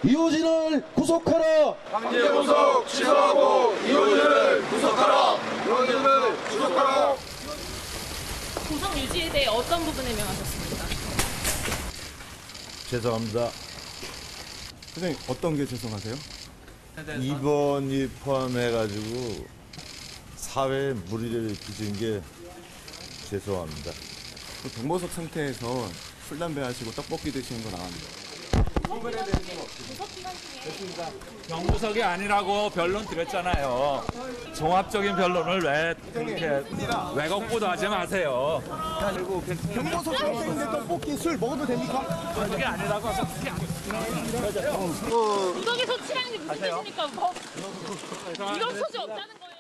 이호진을 구속하라. 강제 구속 취소하고 이호진을 구속하라. 이호진을 구속하라. 구속 유지에 대해 어떤 부분에 명하셨습니까? 죄송합니다. 선생님 어떤 게 죄송하세요? 이번이 포함해가지고 사회에 무리를 끼친 게 죄송합니다. 병보석 상태에서 술, 담배 하시고 떡볶이 드시는 거 나왔는데. 병구석이 아니라고 변론 드렸잖아요. 종합적인 변론을 왜 그렇게 왜곡보도 하지 마세요. 병보석 상태인데 떡볶이, 술 먹어도 됩니까? 그게 아니라고 해서 그게 구속의 소치량이 무슨 뜻입니까? 이런 소지 없다는 거예요?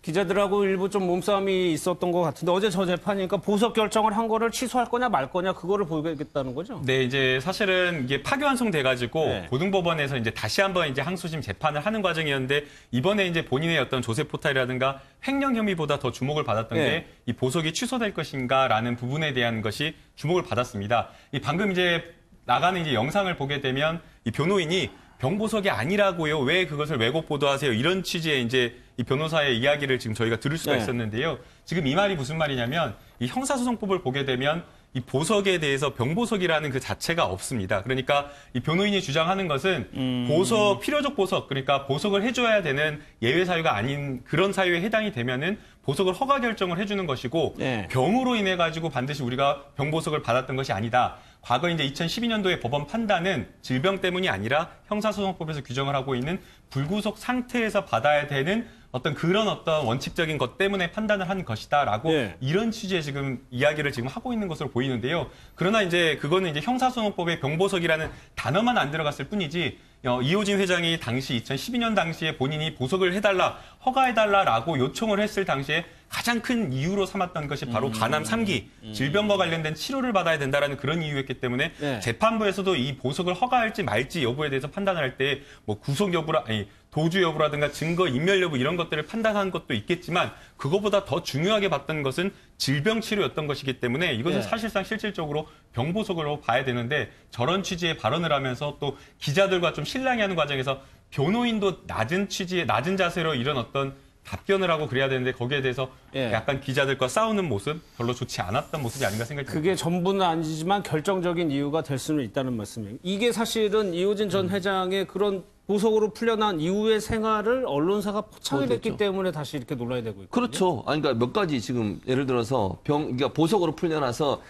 기자들하고 일부 좀 몸싸움이 있었던 것 같은데 어제 저 재판이니까 보석 결정을 한 거를 취소할 거냐 말 거냐 그거를 보겠다는 거죠? 네, 이제 사실은 이게 파기환송돼가지고 네. 고등법원에서 이제 다시 한번 이제 항소심 재판을 하는 과정이었는데 이번에 이제 본인의 어떤 조세 포탈이라든가 횡령 혐의보다 더 주목을 받았던 네. 게 이 보석이 취소될 것인가라는 부분에 대한 것이 주목을 받았습니다. 이 방금 이제 나가는 이제 영상을 보게 되면 이 변호인이 병보석이 아니라고요. 왜 그것을 왜곡 보도하세요? 이런 취지의 이제 이 변호사의 이야기를 지금 저희가 들을 수가 네. 있었는데요. 지금 이 말이 무슨 말이냐면 이 형사소송법을 보게 되면 이 보석에 대해서 병보석이라는 그 자체가 없습니다. 그러니까 이 변호인이 주장하는 것은 보석, 필요적 보석, 그러니까 보석을 해줘야 되는 예외 사유가 아닌 그런 사유에 해당이 되면은 보석을 허가 결정을 해주는 것이고 네. 병으로 인해 가지고 반드시 우리가 병보석을 받았던 것이 아니다. 과거 이제 2012년도에 법원 판단은 질병 때문이 아니라 형사소송법에서 규정을 하고 있는 불구속 상태에서 받아야 되는 어떤 그런 어떤 원칙적인 것 때문에 판단을 한 것이다라고 네. 이런 취지의 지금 이야기를 지금 하고 있는 것으로 보이는데요. 그러나 이제 그거는 이제 형사소송법에 병보석이라는 단어만 안 들어갔을 뿐이지 이호진 회장이 당시 2012년 당시에 본인이 보석을 해달라, 허가해달라라고 요청을 했을 당시에 가장 큰 이유로 삼았던 것이 바로 간암 3기, 질병과 관련된 치료를 받아야 된다라는 그런 이유였기 때문에 네. 재판부에서도 이 보석을 허가할지 말지 여부에 대해서 판단을 할 때 뭐 구속 여부라, 아니 도주 여부라든가 증거 인멸 여부 이런 것들을 판단한 것도 있겠지만 그거보다 더 중요하게 봤던 것은 질병 치료였던 것이기 때문에 이것은 네. 사실상 실질적으로 병보석으로 봐야 되는데 저런 취지의 발언을 하면서 또 기자들과 좀 실랑이 하는 과정에서 변호인도 낮은 취지의 낮은 자세로 이런 어떤 답변을 하고 그래야 되는데 거기에 대해서 예. 약간 기자들과 싸우는 모습 별로 좋지 않았던 모습이 아닌가 생각이 듭니다. 그게 전부는 아니지만 결정적인 이유가 될 수는 있다는 말씀이에요. 이게 사실은 이호진 전 회장의 그런 보석으로 풀려난 이후의 생활을 언론사가 포착이 됐기 때문에 다시 이렇게 논란이 되고 있거든요. 그렇죠. 아니, 그러니까 몇 가지 지금 예를 들어서 그러니까 보석으로 풀려나서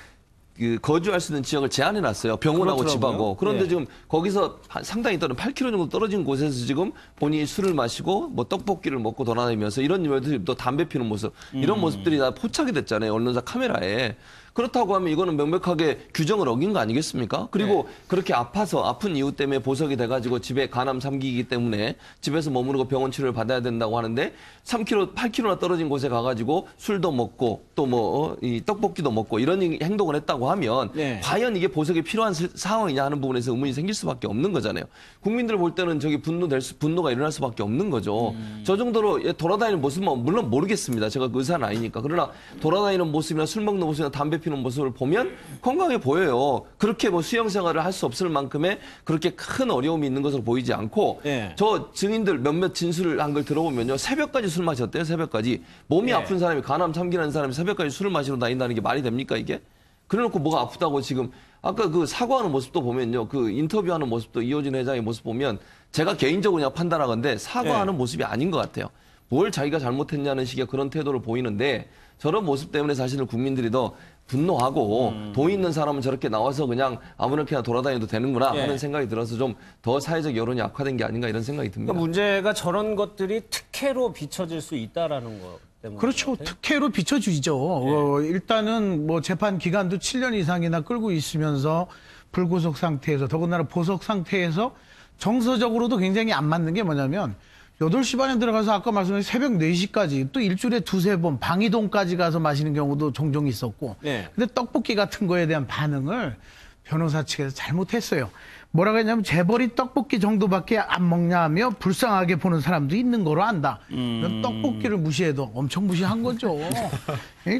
그 거주할 수 있는 지역을 제한해놨어요. 병원하고 그렇더라고요. 집하고. 그런데 예. 지금 거기서 상당히 떨어진 8km 정도 떨어진 곳에서 지금 본인이 술을 마시고 뭐 떡볶이를 먹고 돌아다니면서 이런 일들이 또 담배 피는 모습 이런 모습들이 다 포착이 됐잖아요. 언론사 카메라에. 그렇다고 하면 이거는 명백하게 규정을 어긴 거 아니겠습니까? 그리고 그렇게 아픈 이유 때문에 보석이 돼가지고 집에 간암 3기이기 때문에 집에서 머무르고 병원 치료를 받아야 된다고 하는데 8km나 떨어진 곳에 가가지고 술도 먹고 또 뭐 이 떡볶이도 먹고 이런 행동을 했다고 하면 네. 과연 이게 보석이 필요한 상황이냐 하는 부분에서 의문이 생길 수밖에 없는 거잖아요. 국민들 볼 때는 저기 분노가 일어날 수밖에 없는 거죠. 저 정도로 돌아다니는 모습만 물론 모르겠습니다. 제가 그 의사는 아니니까. 그러나 돌아다니는 모습이나 술 먹는 모습이나 담배 피는 모습을 보면 건강해 보여요. 그렇게 뭐 수영 생활을 할 수 없을 만큼의 그렇게 큰 어려움이 있는 것으로 보이지 않고 네. 저 증인들 몇몇 진술을 한 걸 들어보면요. 새벽까지 술 마셨대요. 새벽까지. 몸이 네. 아픈 사람이 간암 3기라는 사람이 새벽까지 술을 마시러 다닌다는 게 말이 됩니까 이게? 그래놓고 뭐가 아프다고 지금 아까 그 사과하는 모습도 보면요. 그 인터뷰하는 모습도 이호진 회장의 모습 보면 제가 개인적으로 그냥 판단하건데 사과하는 네. 모습이 아닌 것 같아요. 뭘 자기가 잘못했냐는 식의 그런 태도를 보이는데 저런 모습 때문에 사실은 국민들이 더 분노하고 돈 있는 사람은 저렇게 나와서 그냥 아무렇게나 돌아다녀도 되는구나 예. 하는 생각이 들어서 좀 더 사회적 여론이 악화된 게 아닌가 이런 생각이 듭니다. 그러니까 문제가 저런 것들이 특혜로 비춰질 수 있다라는 거 때문에. 그렇죠. 특혜로 비춰주죠. 일단은 뭐 재판 기간도 7년 이상이나 끌고 있으면서 불구속 상태에서 더군다나 보석 상태에서 정서적으로도 굉장히 안 맞는 게 뭐냐면 8시 반에 들어가서 아까 말씀하신 새벽 4시까지 또 일주일에 두세 번 방이동까지 가서 마시는 경우도 종종 있었고 네. 근데 떡볶이 같은 거에 대한 반응을 변호사 측에서 잘못했어요. 뭐라고 했냐면 재벌이 떡볶이 정도밖에 안 먹냐며 불쌍하게 보는 사람도 있는 거로 안다. 이건 떡볶이를 무시해도 엄청 무시한 거죠.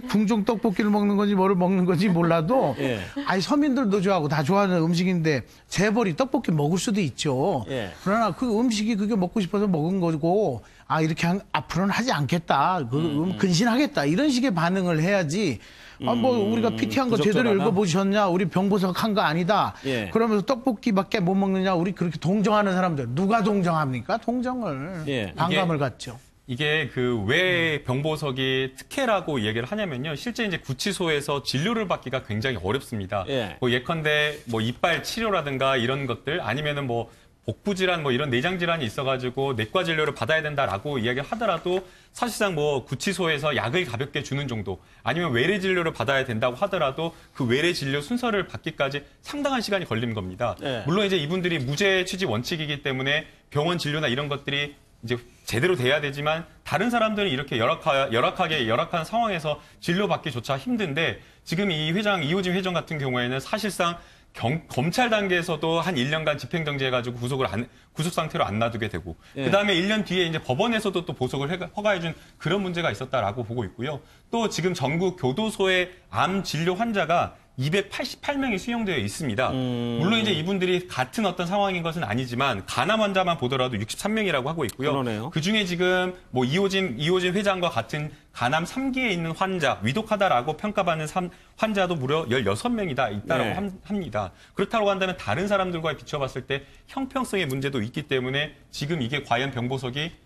궁중 떡볶이를 먹는 건지 뭐를 먹는 건지 몰라도 아니 서민들도 좋아하고 다 좋아하는 음식인데 재벌이 떡볶이 먹을 수도 있죠. 그러나 그 음식이 그게 먹고 싶어서 먹은 거고 아 이렇게 앞으로는 하지 않겠다. 근신하겠다. 이런 식의 반응을 해야지. 아, 뭐, 우리가 PT한 거 제대로 읽어보셨냐? 우리 병보석 한 거 아니다. 그러면서 떡볶이밖에 못 먹느냐? 우리 그렇게 동정하는 사람들. 누가 동정합니까? 동정을. 반감을 갖죠. 이게 그 왜 병보석이 특혜라고 얘기를 하냐면요. 실제 이제 구치소에서 진료를 받기가 굉장히 어렵습니다. 뭐 예컨대 뭐 이빨 치료라든가 이런 것들 아니면은 뭐 복부질환 뭐 이런 내장 질환이 있어가지고 내과 진료를 받아야 된다라고 이야기를 하더라도 사실상 뭐 구치소에서 약을 가볍게 주는 정도 아니면 외래 진료를 받아야 된다고 하더라도 그 외래 진료 순서를 받기까지 상당한 시간이 걸리는 겁니다. 물론 이제 이분들이 무죄 취지 원칙이기 때문에 병원 진료나 이런 것들이 이제 제대로 돼야 되지만 다른 사람들은 이렇게 열악한 상황에서 진료받기조차 힘든데 지금 이 회장 이호진 회장 같은 경우에는 사실상 검찰 단계에서도 한 1년간 집행정지 해가지고 구속 상태로 안 놔두게 되고 그다음에 1년 뒤에 이제 법원에서도 또 보석을 허가해준 그런 문제가 있었다라고 보고 있고요. 또 지금 전국 교도소의 암 진료 환자가 288명이 수용되어 있습니다. 물론 이제 이분들이 같은 어떤 상황인 것은 아니지만 간암 환자만 보더라도 63명이라고 하고 있고요. 그러네요. 그중에 지금 뭐 이호진 회장과 같은 간암 3기에 있는 환자, 위독하다라고 평가받는 환자도 무려 16명이다 있다라고 합니다. 그렇다고 한다면 다른 사람들과 비춰봤을 때 형평성의 문제도 있기 때문에 지금 이게 과연 병보석이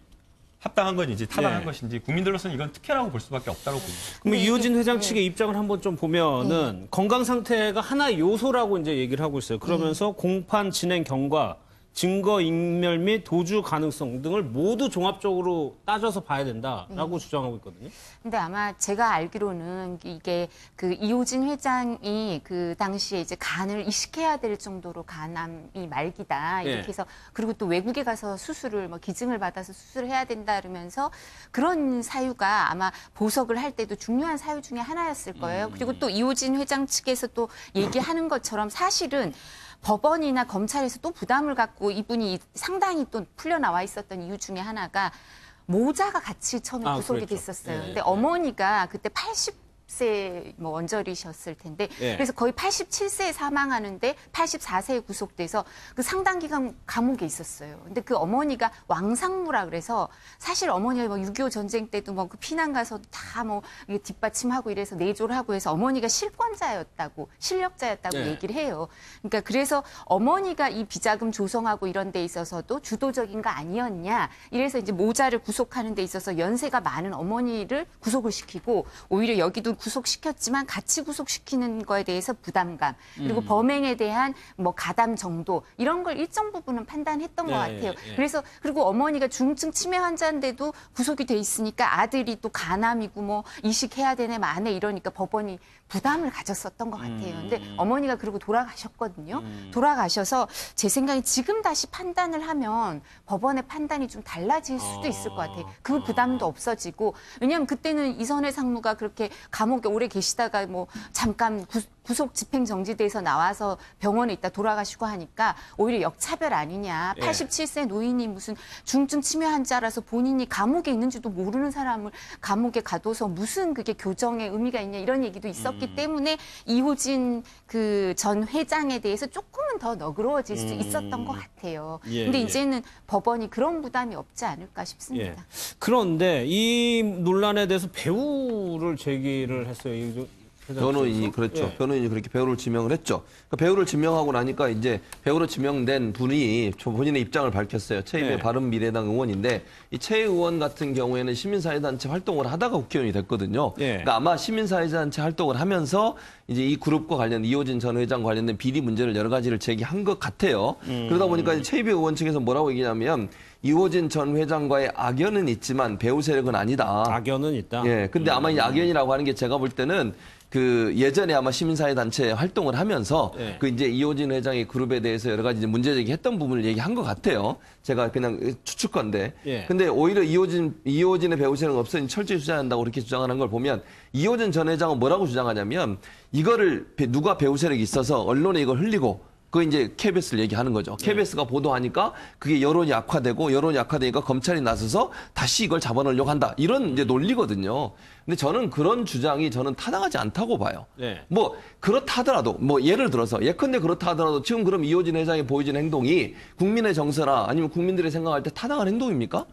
합당한 건지 타당한 것인지 국민들로서는 이건 특혜라고 볼 수밖에 없다고 봅니다. 그럼 이호진 회장 측의 입장을 한번 좀 보면은 건강 상태가 하나의 요소라고 이제 얘기를 하고 있어요. 그러면서 공판 진행 경과, 증거 인멸 및 도주 가능성 등을 모두 종합적으로 따져서 봐야 된다라고 주장하고 있거든요. 근데 아마 제가 알기로는 이게 그 이호진 회장이 그 당시에 이제 간을 이식해야 될 정도로 간암이 말기다 이렇게 해서 그리고 또 외국에 가서 수술을 뭐 기증을 받아서 수술을 해야 된다 그러면서 그런 사유가 아마 보석을 할 때도 중요한 사유 중에 하나였을 거예요. 그리고 또 이호진 회장 측에서 또 얘기하는 것처럼 사실은 법원이나 검찰에서 또 부담을 갖고 이분이 상당히 또 풀려나와 있었던 이유 중에 하나가 모자가 같이 처음에 구속이 됐었어요. 근데 어머니가 그때 80세 뭐 언저리셨을 텐데 그래서 거의 87세에 사망하는데 84세에 구속돼서 그 상당 기간 감옥에 있었어요. 근데 그 어머니가 왕상무라 그래서 사실 어머니가 뭐 6.25 전쟁 때도 뭐 그 피난 가서 다 뭐 뒷받침하고 이래서 내조를 하고 해서 어머니가 실력자였다고 얘기를 해요. 그러니까 그래서 어머니가 이 비자금 조성하고 이런 데 있어서도 주도적인 거 아니었냐. 이래서 이제 모자를 구속하는 데 있어서 연세가 많은 어머니를 구속을 시키고 오히려 여기도 구속시켰지만 같이 구속시키는 거에 대해서 부담감 그리고 범행에 대한 뭐 가담 정도 이런 걸 일정 부분은 판단했던 것 같아요. 그래서 그리고 어머니가 중증 치매 환자인데도 구속이 돼 있으니까 아들이 또 간암이고 뭐 이식해야 되네 마네 이러니까 법원이 부담을 가졌었던 것 같아요. 근데 어머니가 그리고 돌아가셨거든요. 돌아가셔서 제 생각에 지금 다시 판단을 하면 법원의 판단이 좀 달라질 수도 있을 것 같아요. 그 부담도 없어지고 왜냐하면 그때는 이선혜 상무가 그렇게 감옥에 오래 계시다가 뭐 잠깐 구속 집행 정지돼서 나와서 병원에 있다 돌아가시고 하니까 오히려 역차별 아니냐. 87세 노인이 무슨 중증 치매 환자라서 본인이 감옥에 있는지도 모르는 사람을 감옥에 가둬서 무슨 그게 교정의 의미가 있냐 이런 얘기도 있었기 때문에 이호진 그 전 회장에 대해서 조금은 더 너그러워질 수 있었던 것 같아요. 근데 이제는 법원이 그런 부담이 없지 않을까 싶습니다. 그런데 이 논란에 대해서 배우를 제기를 했어요. 변호인이 그렇죠. 변호인이 그렇게 배우를 지명을 했죠. 그러니까 배우를 지명하고 나니까 이제 배우로 지명된 분이 본인의 입장을 밝혔어요. 최입의 바른미래당 의원인데 이 최 의원 같은 경우에는 시민사회단체 활동을 하다가 국회의원이 됐거든요. 그러니까 아마 시민사회단체 활동을 하면서 이제 이 그룹과 관련 이호진 전 회장 관련된 비리 문제를 여러 가지를 제기한 것 같아요. 그러다 보니까 최입의 의원 측에서 뭐라고 얘기냐면 이호진 전 회장과의 악연은 있지만 배우 세력은 아니다. 악연은 있다. 근데 아마 이 악연이라고 하는 게 제가 볼 때는 그 예전에 아마 시민사회 단체 활동을 하면서 네. 그 이제 이호진 회장의 그룹에 대해서 여러 가지 이제 문제 제기했던 부분을 얘기한 것 같아요. 제가 그냥 추측건데. 예. 근데 오히려 이호진의 배우자는 없으니 철저히 수사한다고 그렇게 주장하는 걸 보면 이호진 전 회장은 뭐라고 주장하냐면 이거를 누가 배우 세력이 있어서 언론에 이걸 흘리고 그 이제 KBS를 얘기하는 거죠. KBS가 보도하니까 그게 여론이 악화되니까 검찰이 나서서 다시 이걸 잡아넣으려고 한다. 이런 이제 논리거든요. 근데 저는 그런 주장이 저는 타당하지 않다고 봐요. 네. 뭐 그렇다 하더라도 뭐 예를 들어서 예컨대 그렇다 하더라도 지금 그럼 이호진 회장이 보여준 행동이 국민의 정서나 아니면 국민들이 생각할 때 타당한 행동입니까?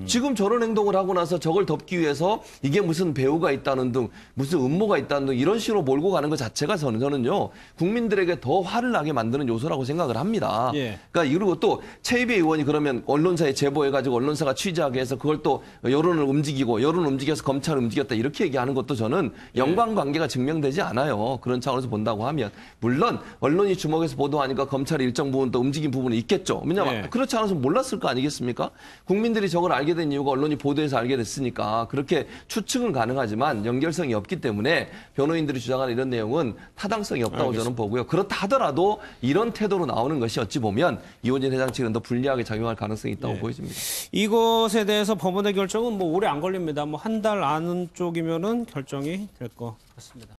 지금 저런 행동을 하고 나서 저걸 덮기 위해서 이게 무슨 배우가 있다는 등 무슨 음모가 있다는 등 이런 식으로 몰고 가는 것 자체가 저는요 국민들에게 더 화를 나게 만드는 요소라고 생각을 합니다. 예. 그러니까 그리고 또 최이배 의원이 그러면 언론사에 제보해가지고 언론사가 취재하게 해서 그걸 또 여론을 움직이고 여론 움직여서 검찰을 움직였다 이렇게 얘기하는 것도 저는 연관관계가 증명되지 않아요. 그런 차원에서 본다고 하면 물론 언론이 주목해서 보도하니까 검찰이 일정 부분 또 움직인 부분이 있겠죠. 왜냐하면 예. 그렇지 않아서 몰랐을 거 아니겠습니까? 국민들이 저걸 알게 된 이유가 언론이 보도해서 알게 됐으니까 그렇게 추측은 가능하지만 연결성이 없기 때문에 변호인들이 주장하는 이런 내용은 타당성이 없다고 저는 보고요. 그렇다 하더라도 이런 태도로 나오는 것이 어찌 보면 이호진 회장 측은 더 불리하게 작용할 가능성이 있다고 보여집니다. 이것에 대해서 법원의 결정은 뭐 오래 안 걸립니다. 뭐 한 달 안쪽이면은 결정이 될 것 같습니다.